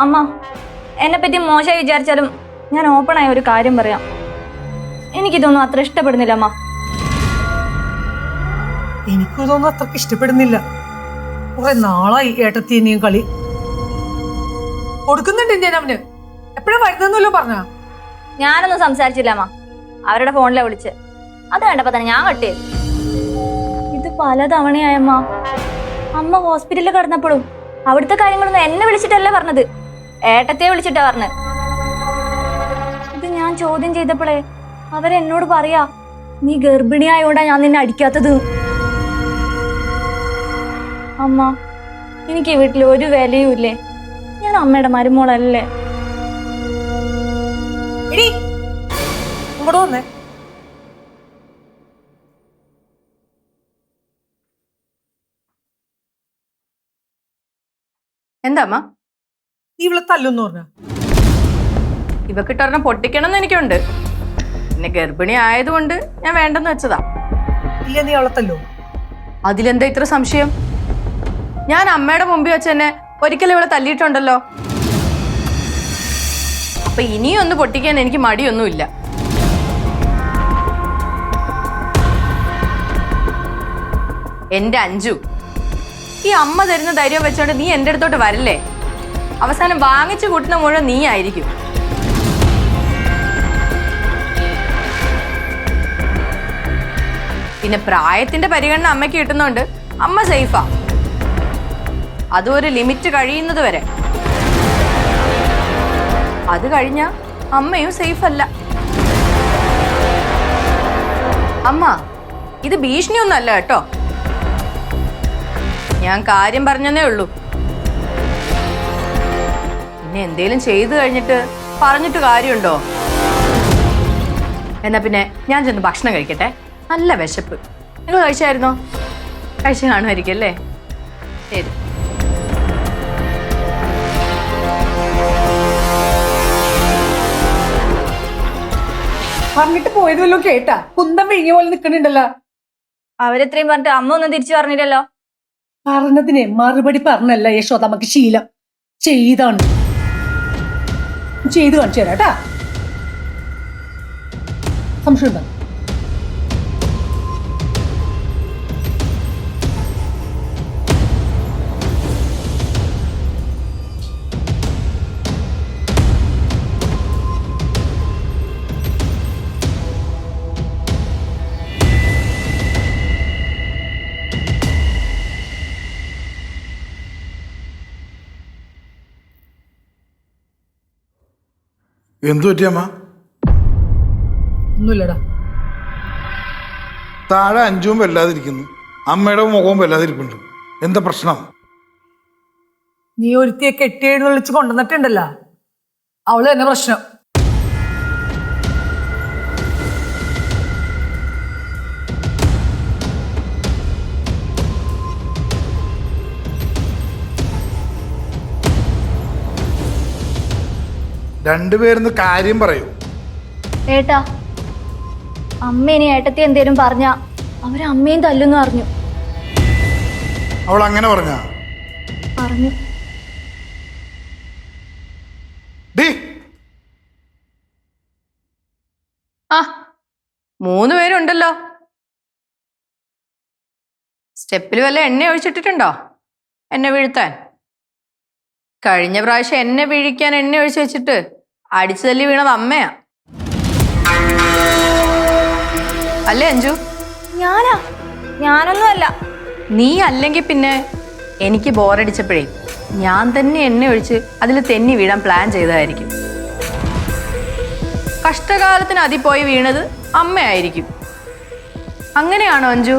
അമ്മ എന്നെ പറ്റി മോശമായി വിചാരിച്ചാലും ഞാൻ ഓപ്പണായ ഒരു കാര്യം പറയാം. എനിക്കിതൊന്നും അത്ര ഇഷ്ടപ്പെടുന്നില്ല അമ്മ. എനിക്കിതൊന്നും അത്രക്ക് ഇഷ്ടപ്പെടുന്നില്ല. കുറെ നാളായി ഏട്ടത്തിനെയും കളി കൊടുക്കുന്നുണ്ട് ഞാൻ അവന്. എപ്പോഴും വരുന്നല്ലോ പറഞ്ഞ. ഞാനൊന്നും സംസാരിച്ചില്ല അമ്മ. അവരുടെ ഫോണിലെ വിളിച്ച് അത് കണ്ടപ്പോ തന്നെ ഞാൻ കട്ട് ചെയ്തു. ഇത് പലതവണയായമ്മ. അമ്മ ഹോസ്പിറ്റലിൽ കിടന്നപ്പോഴും അവിടുത്തെ കാര്യങ്ങളൊന്നും എന്നെ വിളിച്ചിട്ടല്ല പറഞ്ഞത്, ഏട്ടത്തെ വിളിച്ചിട്ടാ പറഞ്ഞത്. ഇത് ഞാൻ ചോദ്യം ചെയ്തപ്പോഴേ അവരെന്നോട് പറയാ, നീ ഗർഭിണിയായോണ്ടാ ഞാൻ നിന്നെ അടിക്കാത്തത്. അമ്മ, എനിക്ക് ഈ വീട്ടിൽ ഒരു വിലയും ഇല്ലേ? ഞാൻ അമ്മയുടെ മരുമോളല്ലേ? ഇങ്ങോട്ട് വന്നേ. എന്താ അമ്മ? നീ ഇവിടെ തല്ലുന്ന് പറഞ്ഞ? ഇവക്കിട്ടൊരെണ്ണം പൊട്ടിക്കണമെന്ന് എനിക്കുണ്ട്. പിന്നെ ഗർഭിണി ആയതുകൊണ്ട് ഞാൻ വേണ്ടെന്ന് വെച്ചതാ. ഇല്ല, നീ അവളെ തല്ലോ? അതിലെന്താ ഇത്ര സംശയം? ഞാൻ അമ്മയുടെ മുമ്പിൽ വെച്ച് തന്നെ ഒരിക്കലും ഇവളെ തല്ലിയിട്ടുണ്ടല്ലോ. അപ്പൊ ഇനിയും ഒന്ന് പൊട്ടിക്കാൻ എനിക്ക് മടിയൊന്നുമില്ല. എന്റെ അഞ്ജു, ഈ അമ്മ തരുന്ന ധൈര്യം വെച്ചോണ്ട് നീ എന്റെ അടുത്തോട്ട് വരല്ലേ? അവസാനം വാങ്ങിച്ചു കൂട്ടുന്ന മുഴുവൻ നീ ആയിരിക്കും. പിന്നെ പ്രായത്തിന്റെ പരിഗണന അമ്മയ്ക്ക് കിട്ടുന്നോണ്ട് അമ്മ സേഫാ. അതും ഒരു ലിമിറ്റ് കഴിയുന്നത് വരെ. അത് കഴിഞ്ഞ അമ്മയും സേഫ് അല്ല. അമ്മ, ഇത് ഭീഷണിയൊന്നല്ല കേട്ടോ. ഞാൻ കാര്യം പറഞ്ഞതേ ഉള്ളൂ. പിന്നെ എന്തേലും ചെയ്തു കഴിഞ്ഞിട്ട് പറഞ്ഞിട്ട് കാര്യമുണ്ടോ? എന്നാ പിന്നെ ഞാൻ ചെന്ന് ഭക്ഷണം കഴിക്കട്ടെ. നല്ല വിശപ്പ്. നിങ്ങൾ കഴിച്ചായിരുന്നോ? കഴിച്ചു കാണുമായിരിക്കും അല്ലേ? ശരി. പറഞ്ഞിട്ട് പോയത് വല്ലതും കേട്ടാ? കുന്തം വിഴിഞ്ഞ പോലെ നിക്കണുണ്ടല്ലോ. അവരെത്രയും പറഞ്ഞിട്ട് അമ്മ ഒന്നും തിരിച്ചു പറഞ്ഞില്ലല്ലോ. പറഞ്ഞതിനെ മറുപടി പറഞ്ഞല്ല യശോദ നമുക്ക് ശീലം. ചെയ്താണ്. ചെയ്ത് കാണിച്ചു തരാം കേട്ടാ. സംശയം എന്താ? എന്തു പറ്റിയമ്മ? ഒന്നുമില്ലടാ. താഴെ അഞ്ചും വല്ലാതിരിക്കുന്നു, അമ്മയുടെ മുഖവും വല്ലാതിരിപ്പുണ്ട്. എന്താ പ്രശ്നം? നീ ഒരുത്തിയെ കെട്ടിയെഴുന്നള്ളിച്ച് കൊണ്ടുവന്നിട്ടുണ്ടല്ലോ, അവള് തന്നെ പ്രശ്നം. രണ്ടുപേരുന്ന് കാര്യം പറയൂ. ഏട്ടാ, അമ്മ ഇനി ഏട്ടത്തി എന്തേലും പറഞ്ഞ അവരമ്മയും തല്ലുന്നു പറഞ്ഞു. അവൾ അങ്ങനെ പറഞ്ഞു? ആ, 3 പേരുണ്ടല്ലോ. സ്റ്റെപ്പിൽ വല്ല എണ്ണ ഒഴിച്ചിട്ടിട്ടുണ്ടോ എന്നെ വീഴ്ത്താൻ? കഴിഞ്ഞ പ്രാവശ്യം എന്നെ വീഴിക്കാൻ എണ്ണ ഒഴിച്ചു വെച്ചിട്ട് അടിച്ചു തല്ലി വീണത് അമ്മയാ. അല്ലേ അഞ്ജു? ഞാനൊന്നും അല്ല. നീ അല്ലെങ്കിൽ പിന്നെ എനിക്ക് ബോറടിച്ചപ്പോഴേ ഞാൻ തന്നെ എണ്ണ ഒഴിച്ച് അതിൽ തെന്നി വീഴാൻ പ്ലാൻ ചെയ്തതായിരിക്കും. കഷ്ടകാലത്തിന് അതിൽ പോയി വീണത് അമ്മയായിരിക്കും. അങ്ങനെയാണോ അഞ്ജു?